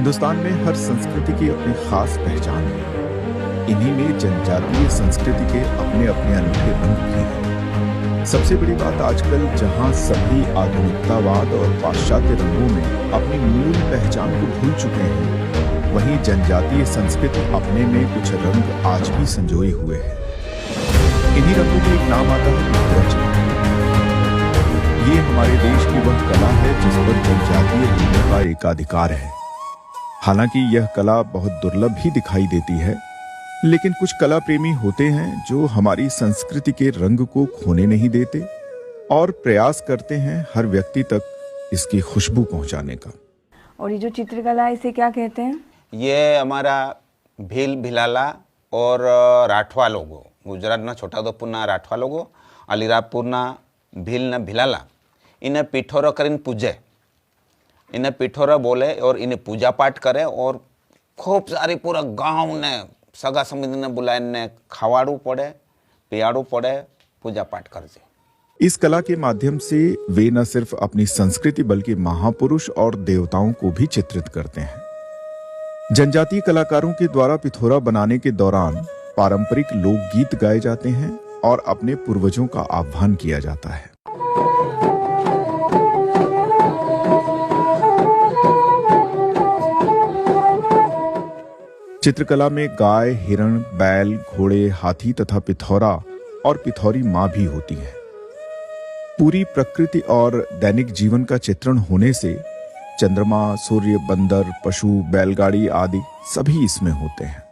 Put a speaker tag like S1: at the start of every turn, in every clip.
S1: हिंदुस्तान में हर संस्कृति की अपनी खास पहचान है। इन्हीं में जनजातीय संस्कृति के अपने अपने अनूठे रंग भी हैं। सबसे बड़ी बात आजकल जहां सभी आधुनिकतावाद और पाश्चात्य रंगों में अपनी मूल पहचान को भूल चुके हैं, वहीं जनजातीय संस्कृति अपने में कुछ रंग आज भी संजोए हुए है। इन्हीं रंगों में एक नाम आता है पिथौरा चित्र। ये हमारे देश की वह कला है जिस पर जनजातीय लोगों का एकाधिकार है। हालांकि यह कला बहुत दुर्लभ ही दिखाई देती है, लेकिन कुछ कला प्रेमी होते हैं जो हमारी संस्कृति के रंग को खोने नहीं देते और प्रयास करते हैं हर व्यक्ति तक इसकी खुशबू पहुंचाने का।
S2: और ये जो चित्रकला है इसे क्या कहते हैं?
S3: ये हमारा भील भिलाला और राठवा लोगो, गुजरात ना छोटाउदेपुर राठवा लोगो, अलीराजपुर भील न भिलाला, इन्हें पिठोरा करीने पूजे, इन्हें पिठोरा बोले और इन्हें पूजा पाठ करे और खूब सारी पूरा गांव ने सगा संबंधी ने बुलाने खवाड़ू पड़े, पियाड़ू पड़े, पूजा पाठ कर दे।
S1: इस कला के माध्यम से वे न सिर्फ अपनी संस्कृति बल्कि महापुरुष और देवताओं को भी चित्रित करते हैं। जनजातीय कलाकारों के द्वारा पिथौरा बनाने के दौरान पारंपरिक लोकगीत गाए जाते हैं और अपने पूर्वजों का आह्वान किया जाता है। चित्रकला में गाय, हिरण, बैल, घोड़े, हाथी तथा पिथौरा और पिथौरी मां भी होती है। पूरी प्रकृति और दैनिक जीवन का चित्रण होने से चंद्रमा, सूर्य, बंदर, पशु, बैलगाड़ी आदि सभी इसमें होते हैं।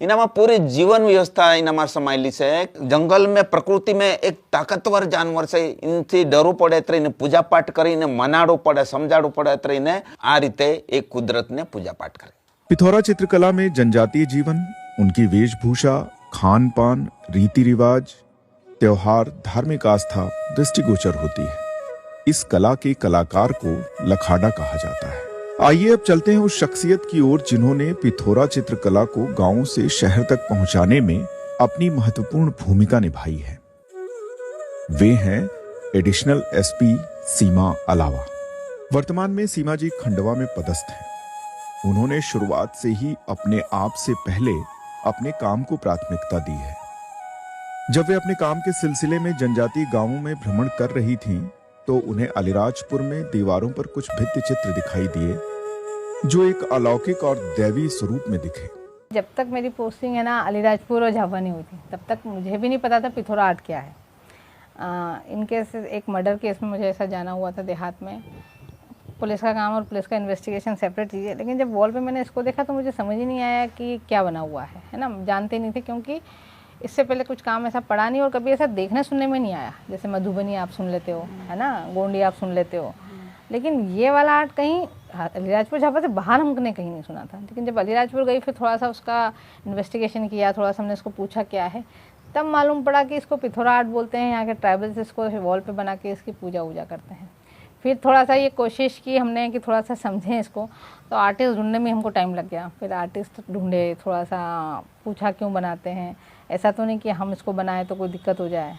S3: इनामा पूरी जीवन व्यवस्था इनामा समायेली है। जंगल में प्रकृति में एक ताकतवर जानवर से इनથી डरू पड़े तो इन्हें पूजा पाठ करी, इन्हें मनाड़ू पड़े, समझाड़ू पड़े तो इन्हें आ रीते एक कुदरत ने पूजा पाठ करे।
S1: पिथौरा चित्रकला में जनजातीय जीवन, उनकी वेशभूषा, खान पान, रीति रिवाज, त्योहार, धार्मिक आस्था दृष्टिगोचर होती है। इस कला के कलाकार को लखाड़ा कहा जाता है। आइए अब चलते हैं उस शख्सियत की ओर जिन्होंने पिथौरा चित्रकला को गांव से शहर तक पहुंचाने में अपनी महत्वपूर्ण भूमिका निभाई है। वे हैं एडिशनल एसपी सीमा अलावा। वर्तमान में सीमा जी खंडवा में पदस्थ हैं। उन्होंने शुरुआत से ही अपने आप से पहले अपने काम को प्राथमिकता दी है। जब वे अपने काम के सिलसिले में जनजातीय गांवों में भ्रमण कर रही थीं, तो उन्हें अलीराजपुर में दीवारों पर कुछ भित्ति चित्र दिखाई दिए जो एक अलौकिक और दैवी स्वरूप में दिखे।
S4: जब तक मेरी पोस्टिंग है ना अलीराजपुर और झाबुआ नहीं हुई थी, तब तक मुझे भी नहीं पता था पिथौरा आर्ट क्या है। इनके एक मर्डर केस में मुझे ऐसा जाना हुआ था देहात में। पुलिस का काम और पुलिस का इन्वेस्टिगेशन सेपरेट चीज़ है, लेकिन जब वॉल पे मैंने इसको देखा तो मुझे समझ ही नहीं आया कि क्या बना हुआ है ना। जानते नहीं थे क्योंकि इससे पहले कुछ काम ऐसा पढ़ा नहीं और कभी ऐसा देखने सुनने में नहीं आया। जैसे मधुबनी आप सुन लेते हो, है ना, गोंडी आप सुन लेते हो, लेकिन ये वाला आर्ट कहीं अलीराजपुर झाबुआ से बाहर हमने कहीं नहीं सुना था। लेकिन जब अलीराजपुर गई, फिर थोड़ा सा उसका इन्वेस्टिगेशन किया, थोड़ा सा हमने इसको पूछा क्या है, तब मालूम पड़ा कि इसको पिथौरा आर्ट बोलते हैं। यहाँ के ट्राइबल्स इसको वॉल पे बना के इसकी पूजा वूजा करते हैं। फिर थोड़ा सा ये कोशिश की हमने कि थोड़ा सा समझें इसको, तो आर्टिस्ट ढूंढने में हमको टाइम लग गया। फिर आर्टिस्ट ढूंढे, थोड़ा सा पूछा क्यों बनाते हैं, ऐसा तो नहीं कि हम इसको बनाए तो कोई दिक्कत हो जाए।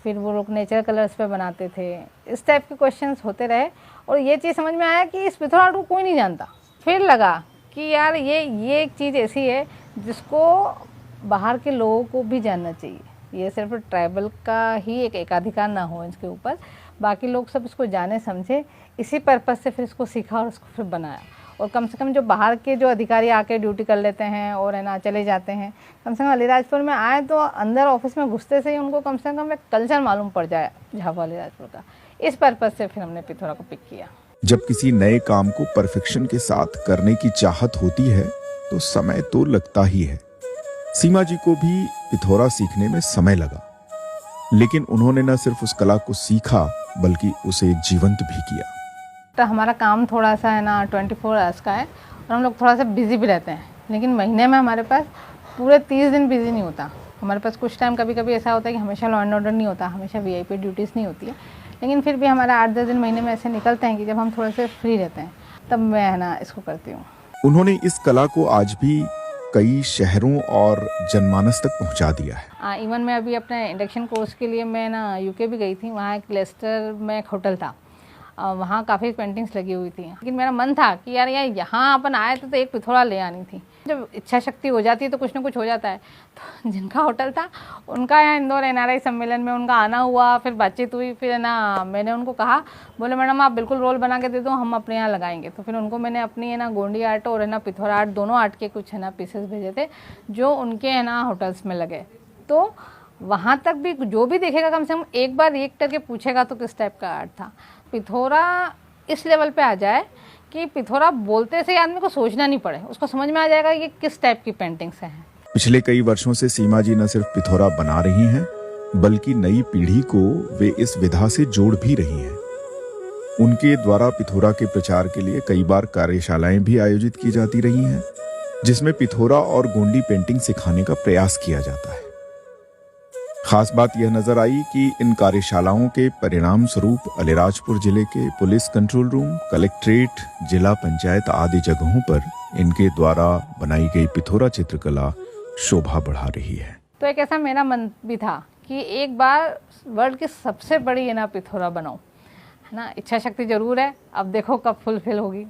S4: फिर वो लोग नेचुरल कलर्स पे बनाते थे। इस टाइप के क्वेश्चंस होते रहे और ये चीज़ समझ में आया कि इस पिथौरा आर्ट को कोई नहीं जानता। फिर लगा कि यार ये एक चीज़ ऐसी है जिसको बाहर के लोगों को भी जानना चाहिए। ये सिर्फ ट्राइबल का ही एक एकाधिकार ना हो इसके ऊपर, बाकी लोग सब इसको जाने समझे। इसी पर्पज़ से फिर इसको सीखा और इसको फिर बनाया। और कम से कम जो बाहर के जो अधिकारी आके ड्यूटी कर लेते हैं और है ना चले जाते हैं, कम से कम अलीराजपुर में आए तो अंदर ऑफिस में घुसते से ही उनको कम से कम एक कल्चर मालूम पड़ जाए झाबुआ अलीराजपुर का। इस पर्पज़ से फिर हमने पिथौरा को पिक किया।
S1: जब किसी नए काम को परफेक्शन के साथ करने की चाहत होती है तो समय तो लगता ही है। सीमा जी को भी पिथौरा सीखने में समय लगा, लेकिन उन्होंने न सिर्फ उस कला को सीखा बल्कि उसे जीवंत भी किया।
S4: तो हमारा काम थोड़ा सा है ना 24 आवर्स का है और हम लोग थोड़ा सा बिजी भी रहते हैं, लेकिन महीने में हमारे पास पूरे 30 दिन बिजी नहीं होता। हमारे पास कुछ टाइम कभी कभी ऐसा होता है कि हमेशा लॉ एंड ऑर्डर नहीं होता, हमेशा वीआईपी ड्यूटीज़ नहीं होती है, लेकिन फिर भी हमारा 8-10 दिन महीने में ऐसे निकलते हैं कि जब हम थोड़े से फ्री रहते हैं तब मैं है ना इसको करती हूँ।
S1: उन्होंने इस कला को आज भी कई शहरों और जनमानस तक पहुंचा दिया है।
S4: इवन मैं अभी अपने इंडक्शन कोर्स के लिए मैं ना यूके भी गई थी। वहाँ एक लेस्टर में एक होटल था, वहाँ काफ़ी पेंटिंग्स लगी हुई थी, लेकिन मेरा मन था कि यार यहाँ अपन आए तो एक पिथौरा ले आनी थी। जब इच्छा शक्ति हो जाती है तो कुछ ना कुछ हो जाता है। तो जिनका होटल था उनका यहाँ इंदौर NRI सम्मेलन में उनका आना हुआ, फिर बातचीत हुई, फिर है ना मैंने उनको कहा, बोले मैडम आप बिल्कुल रोल बना के दे दो, हम अपने यहाँ लगाएंगे। तो फिर उनको मैंने अपनी है ना गोंडी आर्ट और है ना पिथौरा आर्ट दोनों आर्ट के कुछ है ना पीसेस भेजे थे जो उनके है ना होटल्स में लगे। तो वहाँ तक भी जो भी देखेगा कम से कम एक बार देख करके पूछेगा तो किस टाइप का आर्ट था। पिथौरा इस लेवल पे आ जाए कि पिथौरा बोलते से आदमी को सोचना नहीं पड़े, उसको समझ में आ जाएगा ये किस टाइप की पेंटिंग्स हैं।
S1: पिछले कई वर्षों से सीमा जी न सिर्फ पिथौरा बना रही हैं, बल्कि नई पीढ़ी को वे इस विधा से जोड़ भी रही हैं। उनके द्वारा पिथौरा के प्रचार के लिए कई बार कार्यशालाएं भी आयोजित की जाती रही हैं, जिसमें पिथौरा और गोंडी पेंटिंग सिखाने का प्रयास किया जाता है। खास बात यह नजर आई कि इन कार्यशालाओं के परिणाम स्वरूप अलीराजपुर जिले के पुलिस कंट्रोल रूम, कलेक्ट्रेट, जिला पंचायत आदि जगहों पर इनके द्वारा बनाई गई पिथौरा चित्रकला शोभा बढ़ा रही है।
S4: तो एक ऐसा मेरा मन भी था कि एक बार वर्ल्ड की सबसे बड़ी है ना पिथौरा बनाऊं, है ना। इच्छा शक्ति जरूर है, अब देखो कब फुलफिल होगी।